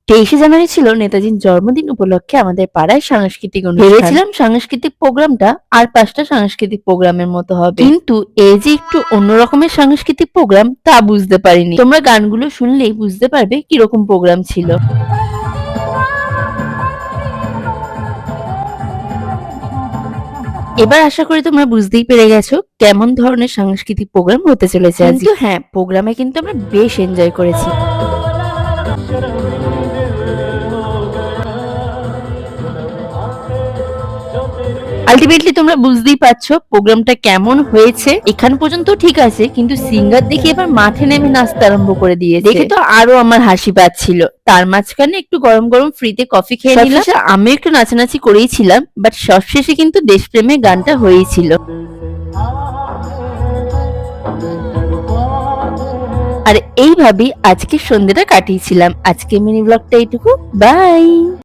23শে জানুয়ারি ছিল নেতাজির জন্মদিন উপলক্ষে আমাদের পাড়ায় সাংস্কৃতিক অনুষ্ঠান। ভেবেছিলাম সাংস্কৃতিক প্রোগ্রামটা আর 5টা সাংস্কৃতিক প্রোগ্রামের মতো হবে, কিন্তু এই যে একটু অন্য রকমের সাংস্কৃতিক প্রোগ্রাম তা বুঝতে পারিনি। তোমরা গানগুলো শুনলেই বুঝতে পারবে কিরকম প্রোগ্রাম ছিল। এবার আশা করি তোমরা বুঝতেই পেরে গেছো কেমন ধরনের সাংস্কৃতিক প্রোগ্রাম হতে চলেছে আজ। কিন্তু হ্যাঁ, প্রোগ্রামে কিন্তু আমরা বেশ এনজয় করেছি। আলটিমেটলি তোমরা বুঝতেই পারছো প্রোগ্রামটা কেমন হয়েছে। এখান পর্যন্ত ঠিক আছে, কিন্তু সিঙ্গার দেখি এবার মাঠে নেমে নাচতে আরম্ভ করে দিয়েছে। দেখে তো আরো আমার হাসি পাচ্ছিল। তার মাঝখানে একটু গরম গরম ফ্রিতে কফি খেয়ে নিলাম। আমি একটু নাচানাচি করেইছিলাম, বাট সবশেষে কিন্তু দেশপ্রেমের গানটা হয়েছিল। আর এইভাবেই আজকের সন্ধ্যাটা কাটিয়েছিলাম। আজকে মিনি ব্লগটা এইটুকু। বাই।